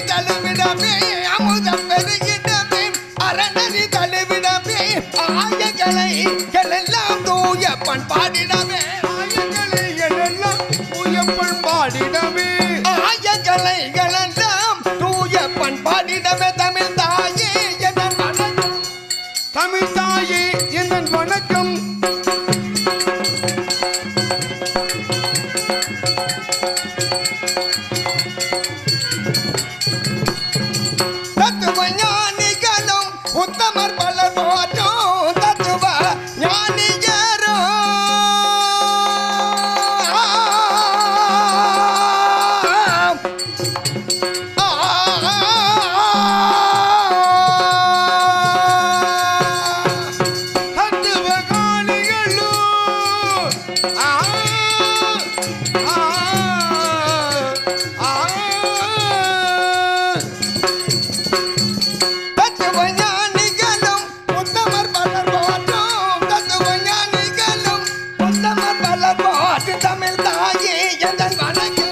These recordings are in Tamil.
தழுவிடமே அமுதம் பெருகிடமே அரணி தழுவிடமே ஆயகளை எல்லாம் தூய பண்பாடிடமே ஆயங்களை எல்லாம் தூய பண்பாடிடமே ஆயகளை எல்லாம் தூய பண்பாடிடமே தமிழ் தாயே என் வணக்கம் தமிழ் தாயே என் வணக்கம் தத்துவ ஞானிகளும் உத்தமர் பலர் போற்றும் தத்துவ ஞானிகரும் தத்துவ ஞானிகளும் உத்தமர் பலர் போற்றும் தத்துவ ஞானிகளும் உத்தமர் பலர் போற்றும் தமிழ் தாயே என் வணக்கம்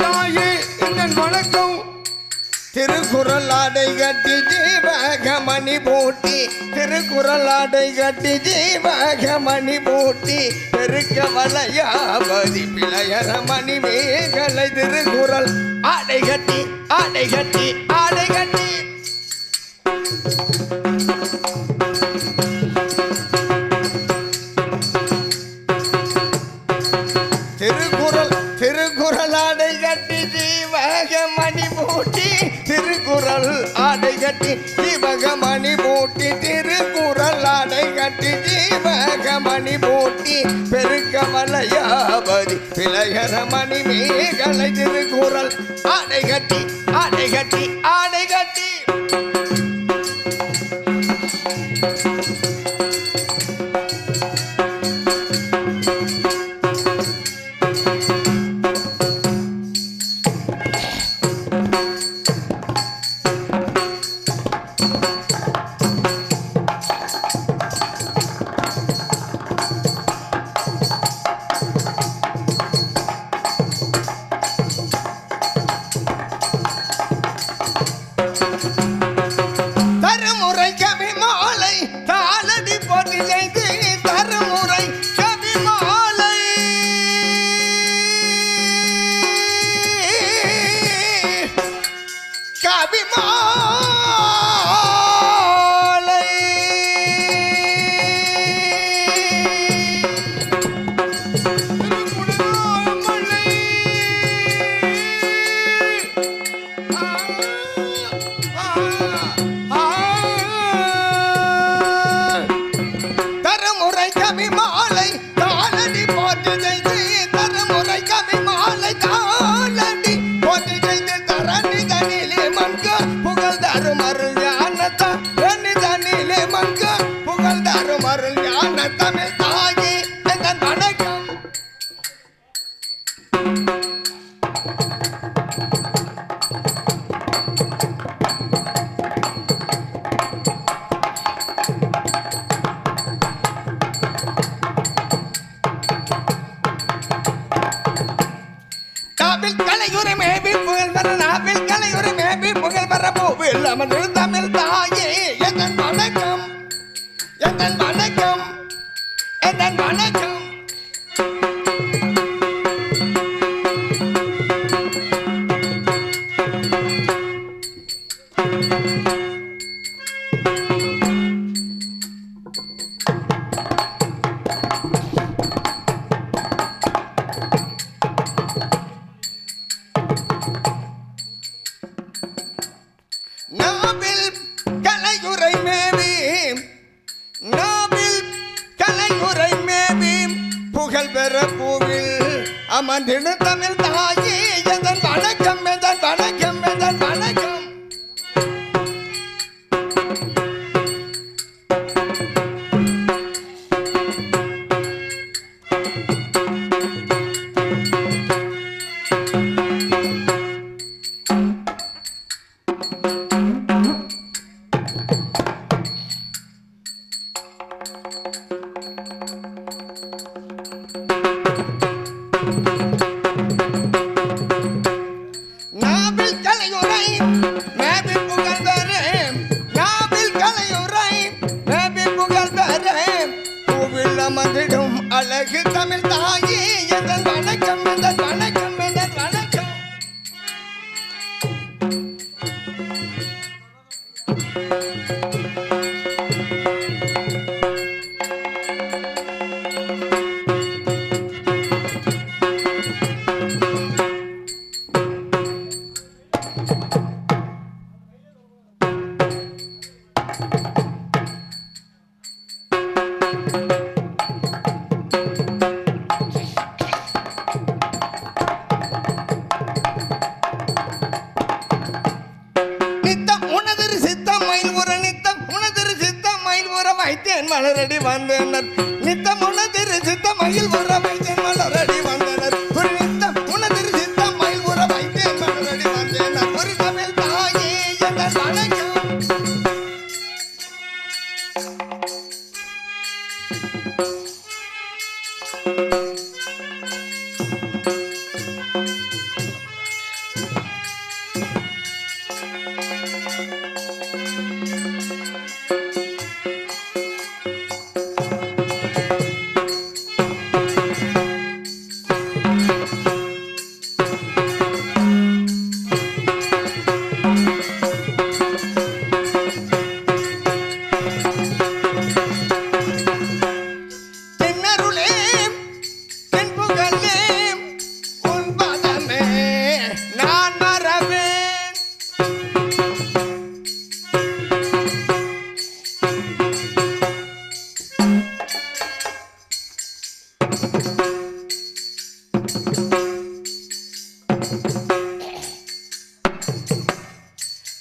தாயே என் வணக்கம் திருக்குறள் ஆடை கட்டி ஜீவகமணி பூட்டி திருக்குறள் ஆடை கட்டி ஜீவகமணி பூட்டி பெருக்க வளையாபதி பிழையர மணி மேகலை திருக்குறள் ஆடை கட்டி ஆடை கட்டி ஆடை கட்டி திருக்குறள் திருக்குறள் ஆடை கட்டி ஜீவகமணி பூட்டி திருக்குறள் ஆடை கட்டி ஜீவகமணி பூட்டி திருக்குறள் ஆடை கட்டி ஜீவகமணி பூட்டி பெருக்க வளையாபதி பிழையர மணி மேகலை திருக்குறள் ஆடை கட்டி ஆடை கட்டி ஆடை கட்டி தருமுறை கவி மாலை தாளடி போட்டி செய்து தருமுறை கவி மாலை கவி மாலை தருமுறை கவி மாலை தாளடி போட்டி செய்து தருமுறை கவி மாலை தாளடி போட்டி செய்து தரணி தனிலே மன்க புகழ் தரும் அருள் ஞானத்தா தரணி தனிலே மன்க புகழ் தரும் அருள் ஞான தமிழ் தாயே என் வணக்கம் நாவில் கலையுரை மேவி புகழ் வர நாவில் கலையுரை மேவி புகழ் வர பூவில் அமர்ந்து தமிழ் தாயே என் வணக்கம் என் வணக்கம் என் வணக்கம் நாவில் கலையுரை மேவி நாவில் கலையுரை மேவி புகழ் பெற பூவில் அமர்ந்திடு தமிழ் தாயே என் வணக்கம் என் வணக்கம் என் வணக்கம் வைத்தேன் மலரடி வந்தனர் நித்தம் உனதிரு சித்த மயில் உற வைத்தேன் மலரடி வந்தனர் ஒரு நித்தம் உனதிரு சித்த மயில் உற வைத்தேன் மலரடி வந்தனர் ஒரு தமிழ் தாயே என்ற வணக்கம்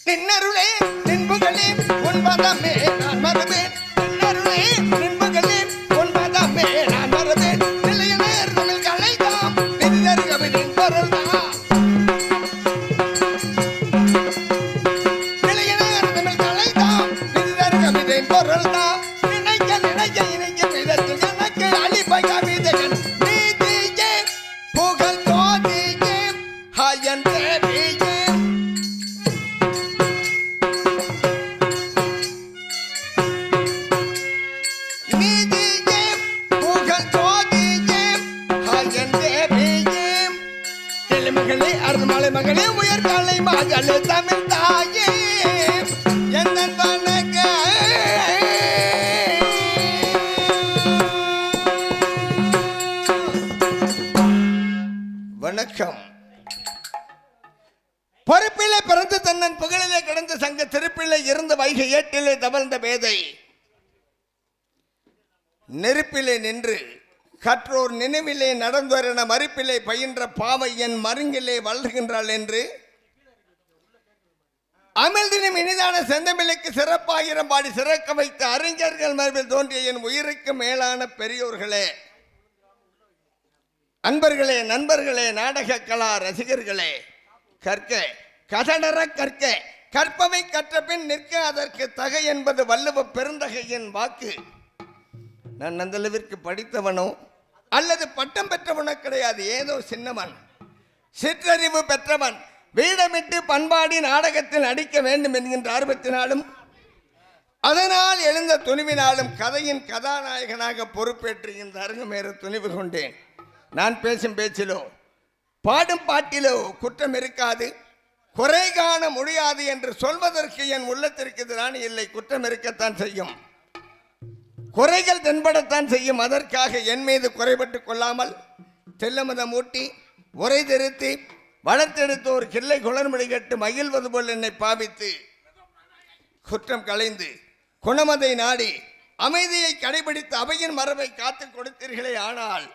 நின்னருளே நின்புகளே உன்பதமே நான் மறவேன் நின்னருளே நின்புகளே உன்பதமே நான் மறவேன் நிலையனர் தமிழ் கலைதாம் நிதிதரு கவிதையின் பொருள்தான் நிலையனர் தமிழ் கலைதாம் நிதிதரு கவிதையின் பொருள்தான் நினைக்க நினைக்க இணைக்க விதத்தில் எனக்கு அழிப்பை கவிதைகள் நீதியே புகழ் தோதியே ஹயன் தேவியே அருள்மலை மகளே உயர்காலை மகளே தமிழ் தாயே என்ன வணக்கம். பொறுப்பிலே பிறந்து தன்னன் புகழிலே கிடந்த சங்க திருப்பிலே இருந்த வைகை ஏட்டிலே தவழ்ந்த பேதை நெருப்பிலே நின்று கற்றோர் நினைவிலே நடந்தோரென மறுப்பிலே பயின்ற பாவை என் மருங்கிலே வளர்கின்றாள் என்று அமிழ்தினும் இனிதான செந்தமிழுக்கு சிறப்பாயிரம் பாடி சிறக்க வைத்த அறிஞர்கள் மரபில் தோன்றிய என் உயிருக்கு மேலான பெரியோர்களே, அன்பர்களே, நண்பர்களே, நாடக கலா ரசிகர்களே, கற்க கதடர கற்க கற்பவை கற்ற பின் நிற்க அதற்கு தகை என்பது வள்ளுவ பெருந்தகையின் வாக்கு. நான் அந்த அளவிற்கு படித்தவனோ அல்லது பட்டம் பெற்றவனோ கிடையாது. ஏதோ சின்னவன், சிற்றறிவு பெற்றவன், வீடமிட்டு பண்பாடி நாடகத்தில் நடிக்க வேண்டும் என்கின்ற ஆர்வத்தினாலும் அதனால் எழுந்த துணிவினாலும் கதையின் கதாநாயகனாக பொறுப்பேற்று இந்த அரங்கமேற துணிவு கொண்டேன். நான் பேசும் பேச்சிலோ பாடும் பாட்டிலோ குற்றம் இருக்காது, குறை காண முடியாது என்று சொல்வதற்கு என் உள்ளத்திற்கு எதிரான இல்லை. குற்றம் இருக்கத்தான் செய்யும், குறைகள் தென்படத்தான் செய்யும். அதற்காக என் மீது குறைபட்டு கொள்ளாமல் தெல்லமதம் ஊட்டி உரை திருத்தி வளர்த்தெடுத்து ஒரு கிள்ளை குளர்மொழி கட்டு மகிழ்வது போல் என்னை பாவித்து குற்றம் களைந்து குணமதை நாடி அமைதியை கடைபிடித்து அவையின் மரபை காத்து கொடுத்தீர்களே. ஆனால்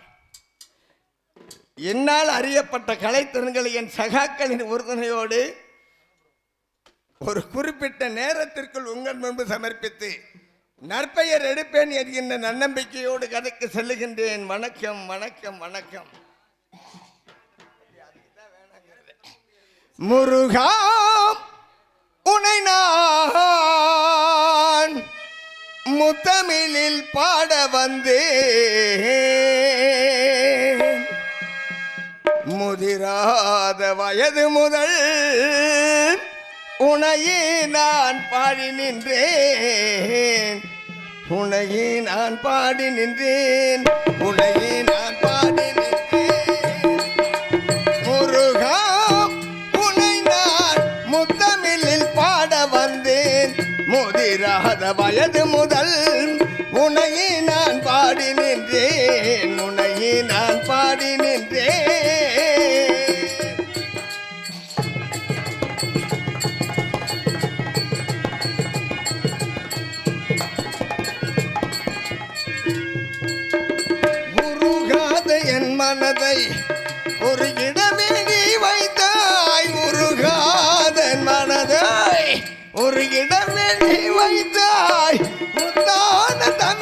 என்னால் அறியப்பட்ட கலைத்திறன்களை என் சகாக்களின் உறுதுணையோடு ஒரு குறிப்பிட்ட நேரத்திற்குள் உங்கள் முன்பு சமர்ப்பித்து நற்பெயர் எடுப்பேன் என்கின்ற நன்னம்பிக்கையோடு கதைக்கு செல்லுகின்றேன். வணக்கம் வணக்கம் வணக்கம். முருகா உனை நான் முத்தமிழில் பாட வந்தேன். முதிராத வயது முதல் உனையே நான் பாடி நின்றேன், உனையே நான் பாடி நின்றேன், உனையே நான் பாடி நின்றேன். முருகா உனை நான் முத்தமிழில் பாட வந்தேன். முதிராத வயது முதல் உனையே நான் பாடி நின்றேன், உனையே நான் பாடி நின்றேன். மனதை ஒரு இடமே நீ வைத்தாய், உருகாத மனதை ஒரு இடமே நீ வைத்தாய். முத்தான தமிழ்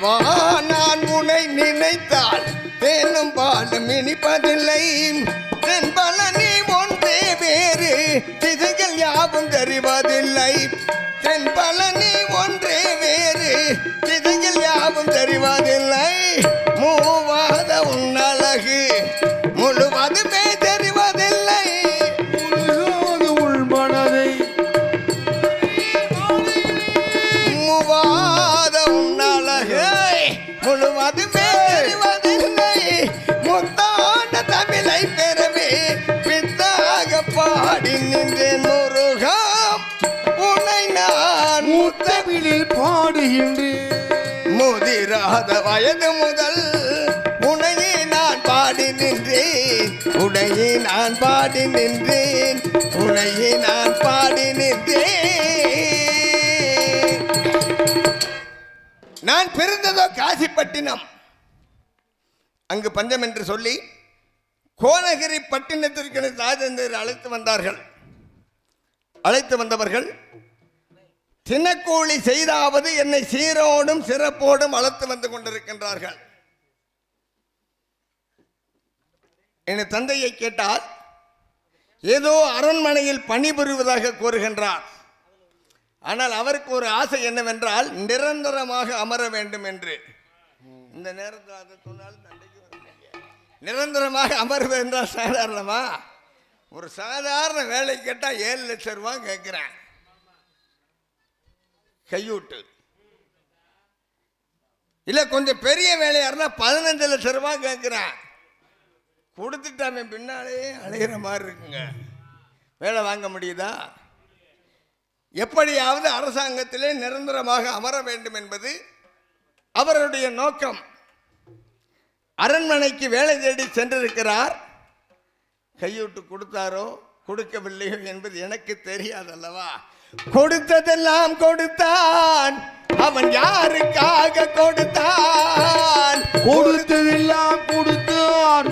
தேவா நான் உன்னை நினைத்தால் தேனும் பாலும் இனிப்பதில்லை தென்பலனி ஒன்றே வேறு திசைகள் யாவும் தெரிவதில்லை தென்பலனி ஒன்றே வேறு திசைகள் யாவும் தெரிவதில்லை மூவாத உன்னழகு முழுவதுமே தெரிவதில்லை முழுகாத உள்மனதை மூவாத உன்னழகு முழுவதுமே தெரிவதில்லை முத்தான தமிழை பெறவே பித்தாக பாடி நின்றேன் முருகாம் உன்னை நான் முத்தமிழில் பாடுகின்றேன் முதிராத வயது முதல் உனையே நான் பாடி நின்றேன் உனையே நான் பாடி நின்றேன் உனையே நான் பாடி நின்றேன் நான் பிறந்ததோ காசிப்பட்டினம் அங்கு பஞ்சம் என்று சொல்லி கோனகிரி பட்டினத்திற்கு ராஜேந்திரர் அழைத்து வந்தவர்கள் தினக்கூலி செய்தாவது என்னை சீரோடும் சிறப்போடும் அழைத்து வந்து கொண்டிருக்கின்றார்கள் என் தந்தையை கேட்டால் ஏதோ அரண்மனையில் பணிபுரிவதாக கூறுகின்றார் ஆனால் அவருக்கு ஒரு ஆசை என்னவென்றால் நிரந்தரமாக அமர வேண்டும் என்று இந்த நேரத்தில் அதை சொன்னாலும் தந்தைக்கு நிரந்தரமாக அமர்வு என்றால் சாதாரணமா ஒரு சாதாரண வேலை கேட்டால் 7 லட்சம் ரூபாய் கேட்கிறேன் கையூட்டு இல்லை கொஞ்சம் பெரிய வேலையா இருந்தா 15 லட்சம் ரூபாய் கேட்கிறேன் கொடுத்துட்டாமே பின்னாலே அலைகிற மாதிரி இருக்குங்க வேலை வாங்க முடியுதா எப்படியாவது அரசாங்கத்திலே நிரந்தரமாக அமர வேண்டும் என்பது அவருடைய நோக்கம் அரண்மனைக்கு வேலை தேடி சென்றிருக்கிறார் கையூட்டு கொடுத்தாரோ கொடுக்கவில்லையோ என்பது எனக்கு தெரியாதல்லவா கொடுத்ததெல்லாம் கொடுத்தான் அவன் யாருக்காக கொடுத்தான் கொடுத்ததெல்லாம் கொடுத்தான்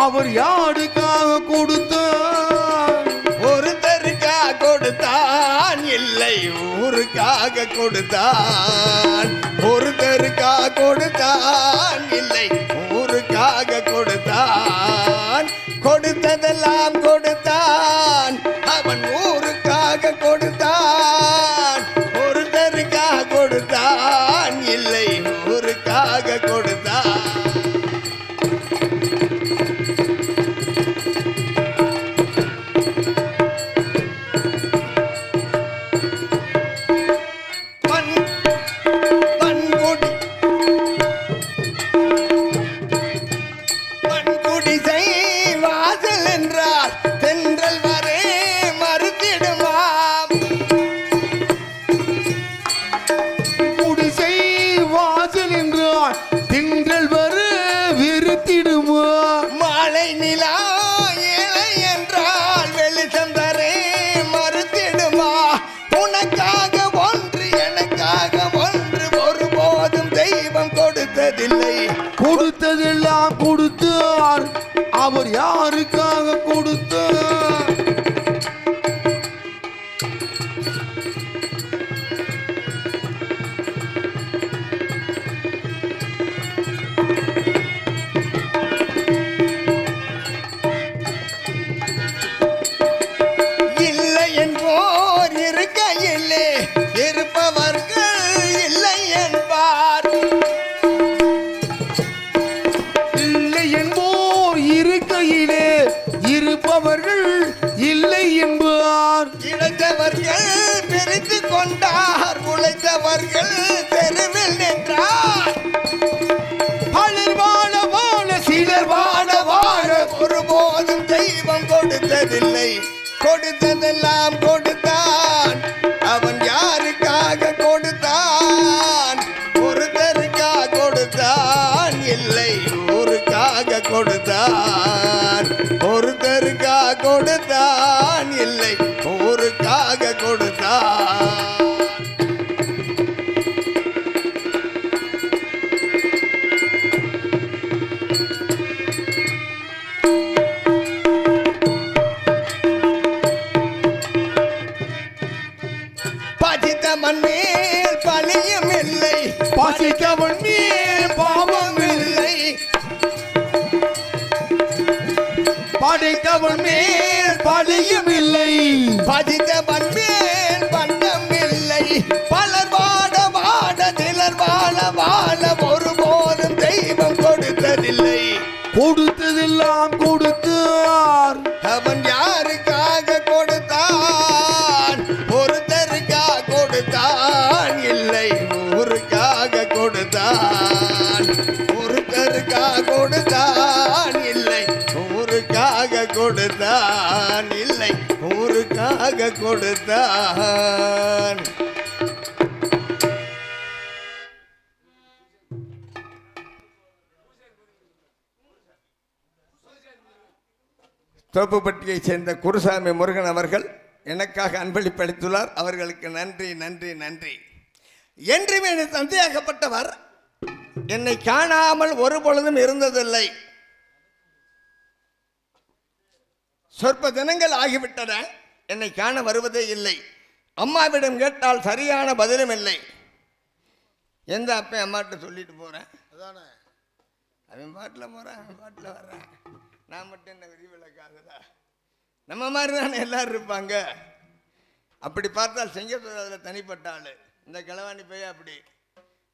அவர் யாருக்காக கொடுத்தார் ஒருத்தருக்காக கொடுத்தான் இல்லை ஊருக்காக கொடுத்தான் ஒருத்தருக்காக கொடுத்தான் இல்லை ஊருக்காக கொடுத்தான் கொடுத்ததெல்லாம் கொடுத்தான் அவன் ஊருக்காக கொடுத்தான் ஒருத்தருக்காக கொடுத்தான் இல்லை ஊருக்காக கொடுத்தான் கொடுத்ததெல்லாம் கொடுத்தார் அவர் யாருக்காக கொடுத்தார் இல்லை என்போர் இருக்கையிலே இருப்பவர்கள் இல்லை என்பார் இருக்கையிலே இருப்பவர்கள் இல்லை என்பார் இழைத்தவர்கள் பிரித்து கொண்டார் உழைத்தவர்கள் தெருவில் நின்றார் பலர் வாழ வாழ சிலர் வாழ வாழ ஒருபோதும் தெய்வம் கொடுத்ததில்லை கொடுத்ததெல்லாம் கொடுத்தான் அவன் யாருக்காக கொடுத்தான் ஒருத்தருக்காக கொடுத்தான் இல்லை ஊருக்காக கொடுத்தான் ஒருத்தருக்காக கொடுத்தான் இல்லை ஊருக்காக கொடுத்தான் பசித்தவன் மேல் பழியும் இல்லை பசித்தவன் மேல் சீடர் வாழ வாழ ஒருபோதும் தெய்வம் கொடுத்ததில்லை. கொடுத்ததெல்லாம் கொடுத்தார். அவன் யாருக்காக கொடுத்தான்? ஒருத்தருக்காக கொடுத்தான் இல்லை, ஊருக்காக கொடுத்தான். ஒருத்தருக்காக கொடுத்தான் இல்லை, ஊருக்காக கொடுத்தான் இல்லை, ஊருக்காக கொடுத்தான். தோப்புப்பட்டியைச் சேர்ந்த குருசாமி முருகன் அவர்கள் எனக்காக அன்பளிப்பு அளித்துள்ளார். அவர்களுக்கு நன்றி நன்றி நன்றி. என்றுமே என் தந்தையாகப்பட்டவர் என்னை காணாமல் ஒரு பொழுதும் இருந்ததில்லை. சொற்ப தினங்கள் ஆகிவிட்டன, என்னை காண வருவதே இல்லை. அம்மாவிடம் கேட்டால் சரியான பதிலும் இல்லை. எந்த அப்பா அம்மாட்ட சொல்லிட்டு போகிறேன், அதானே அவன் பாட்டில் போகிறேன், அவன் பாட்டில் வர்றேன், நான் மட்டும் என்ன விதிவிலக்காகுதா? நம்ம மாதிரி தானே எல்லாரும் இருப்பாங்க. அப்படி பார்த்தால் செங்கத்தூர் அதில் தனிப்பட்ட ஆள். இந்த கிழவாணி பையன் அப்படி,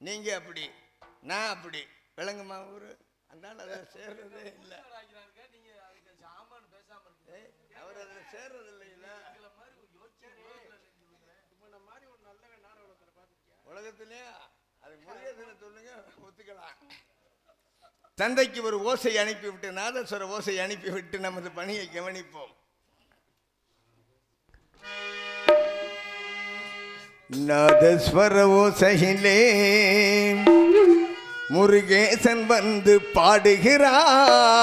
நீங்கள் அப்படி, நான் அப்படி, விளங்குமா ஊர் அந்த ஆள் அதில் சேர்றதே இல்லை. அவர் அதில் சேர்றது இல்லைல்ல. உலகத்திலே அது முருகேசனை சொல்லுங்க, ஒத்துக்கலாம். தந்தைக்கு ஒரு ஓசை அனுப்பிவிட்டு, நாதஸ்வர ஓசை அனுப்பிவிட்டு நமது பணியை கவனிப்போம். நாதஸ்வர ஓசையிலே முருகேசன் வந்து பாடுகிறான்.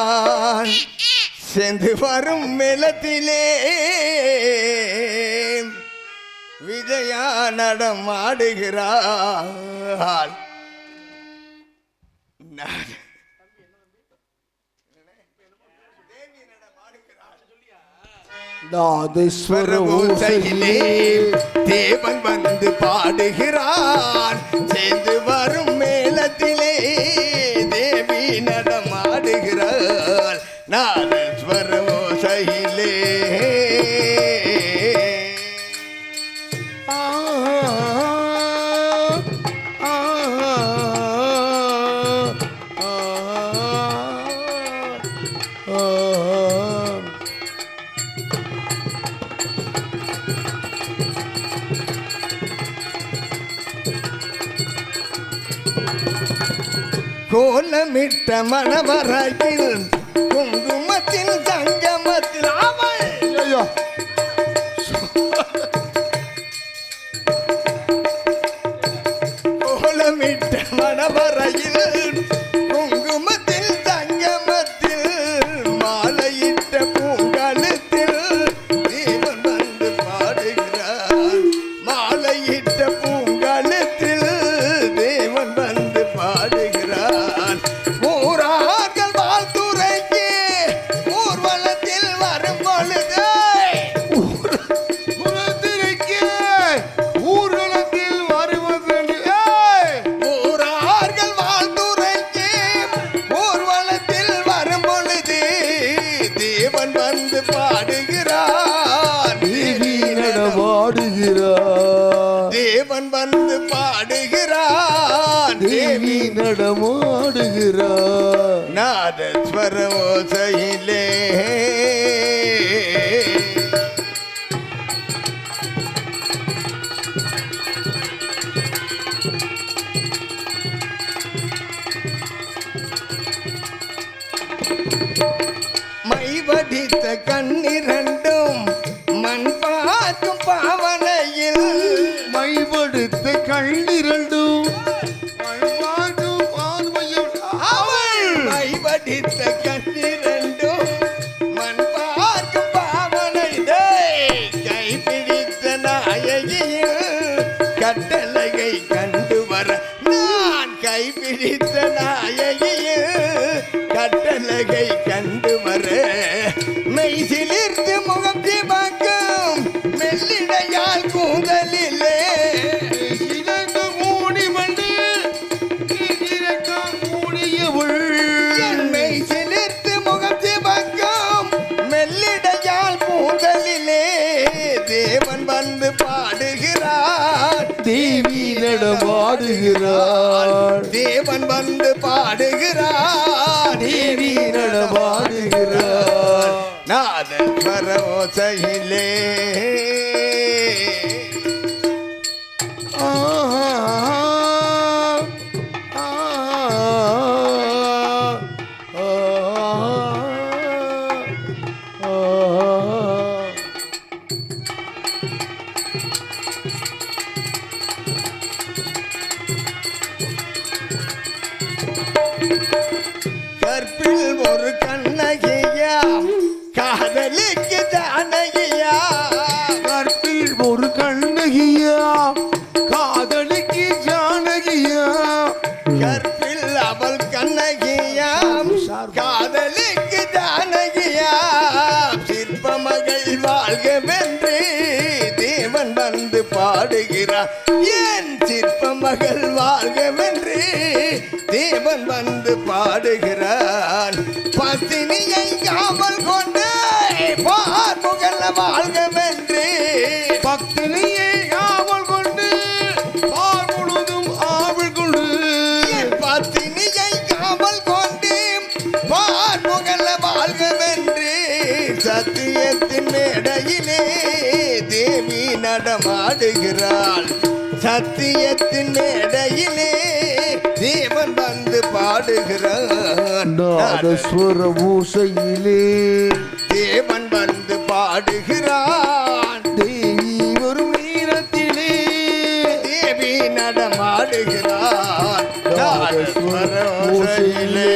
சென்று வரும் மேளத்திலே விஜயா நடம் ஆடுகிறாள். நாதஸ்வர ஓசையிலே தேவன் வந்து பாடுகிறான். சேர்ந்து வரும் மேளத்திலே தேவி நடமாடுகிறாள். நாதஸ்வர ஓசையிலே கோலமிட்ட மணவரையில் குங்குமத்தின் சங்கமத்தில் கோலமிட்ட மணவரையில் குங்குமத்தில் சங்கமத்தில் மாலையிட்ட பூங்கழுத்தில் தேவன் வந்து பாடுகிறார். மாலையிட்ட பூங்கழுத்தில் தேவன் வந்து பாடுகிறார். ஊரார்கள் வாழ்த்துரைக்கு ஊர்வலத்தில் வரும் பொழுது ஊர்வலத்தில் வருவது ஊரார்கள் வாழ்த்துரைக்கு ஊர்வலத்தில் வரும் பொழுது தேவன் வந்து பாடுகிறார். தேவி நடமாடுகிறார். தேவன் வந்து பாடுகிறார். தேவி நடமாடுகிறார். நாதஸ்வர ஓசையிலே மைவடித்த கண்ணிரண்டும் மண் பார்க்கும் பாவனையில் மைபடுத்த கண்ணிரண்டும் மைவடித்த கண்ணிரண்டும் மண் பார்க்கும் பாவனை கைப்பிடித்த நாயகியில் கட்டளையை கண்டு வர நான் கைப்பிடித்த நாயகியில் கட்டளையை கண்டு வர மெய்சிலிர்த்து முகம் திமக்கும் மெல்லிடையால் கூந்தலிலே மூடி வந்து மூடியவள் மெய்சிலிர்த்து முகம் திமக்கும் மெல்லிடையால் கூந்தலிலே தேவன் வந்து பாடுகிறார். தேவி நடமாடுகிறார். வந்து பாடுகிறான் தேவி நடமாடுகிறார் நாதஸ்வர ஓசையிலே கற்பில் ஒரு கண்ணகியா காதலிக்கு ஜானகியா கற்பில் ஒரு கண்ணகியா காதலிக்கு ஜானகியா கற்பில் அவள் கண்ணகியாம் காதலிக்கு ஜானகியா சிற்ப மகள் வாழ்கவென்று தேவன் வந்து பாடுகிறார் ஏன் சிற்ப மகள் வாழ்கவென்று தேவன் வந்து பாடுகிறான் பத்தினியை காவல் கொண்டு பார்முகல் வாழ்கவென்று பக்தினியை ஆவல் கொண்டு பார் முழுதும் ஆவல் கொண்டு பத்தினியை காவல் கொண்டு பார்முகல் வாழ்கவென்று சத்தியத்தின் மேடையிலே தேவி நடமாடுகிறாள் சத்தியத்தின் மேடையிலே தேவன் வந்து பாடுகிறான் நாதஸ்வர ஓசையிலே தேவன் வந்து பாடுகிறான் தேவி வரும் நேரத்திலே தேவி நடமாடுகிறான் நாதஸ்வர ஓசையிலே.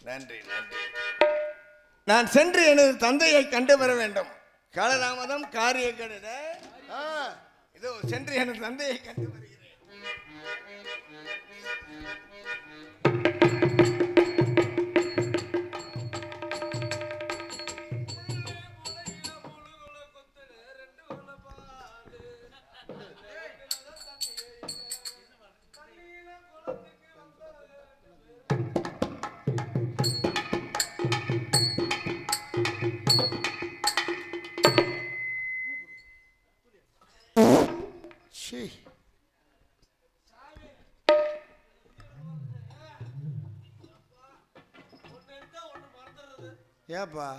நன்றி நன்றி. நான் சென்று எனது தந்தையை கண்டு வர வேண்டும். காலதாமதம் காரிய கடித. இதோ சென்று எனது தந்தையை கண்டு வருகிறேன். ஏப்பா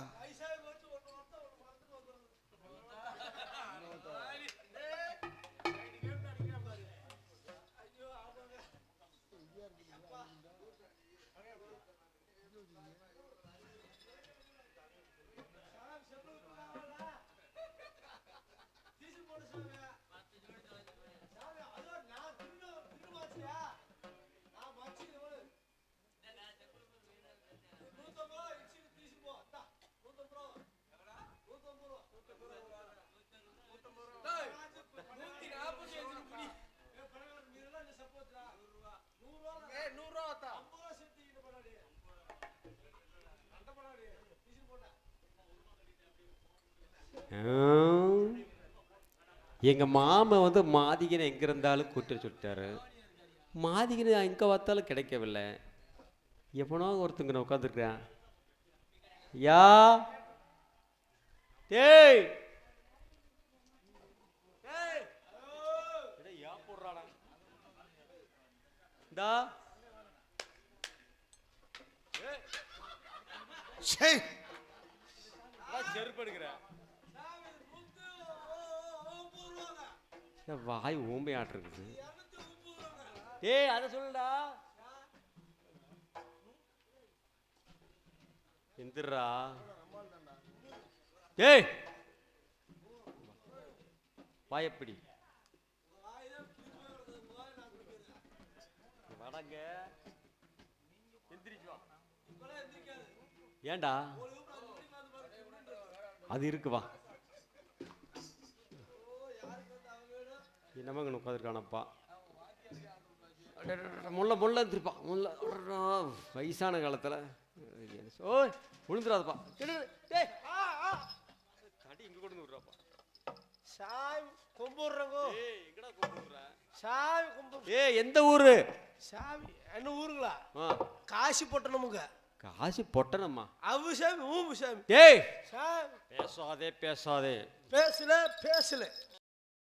எங்கள் மாமன் வந்து மாதிகனை எங்கே இருந்தாலும் கூட்டு சுட்டாரு. மாதிகனை எங்கே பார்த்தாலும் கிடைக்கவில்லை. எவனோ ஒருத்தங்க உட்காந்துருக்கிறேன். யா ஏய் போடுறாடா இந்தா செருப்பு எடுக்கிறேன். வாய் ஊம்பையாட்டு இருக்குது. ஏய் அதை சொல்லுடா. எந்திரா. ஏய் வாயப்படி வடங்க எந்திரிச்சு வா. ஏண்டா அது இருக்கு வா. என்னமாங்க உட்காந்துருக்கானப்பா. முல்லை முல்லை திருப்பா முல்லை வயசான காலத்தில் ஓய் விழுந்துடாதப்பா. தடி இங்கே கொண்டு விட்றாப்பா. சாமி கும்பிடுறங்கோ. ஏய் எங்கடா கும்பிடுற? சாமி கும்பிடு. ஏய் எந்த ஊரு? சாமி என்ன ஊருங்களா? காசி பொட்டணமுங்க. காசி பொட்டணமா? அவு சாமி ஊம்பு சாமி. ஏய் சாமி பேசாதே பேசாதே. பேசல பேசல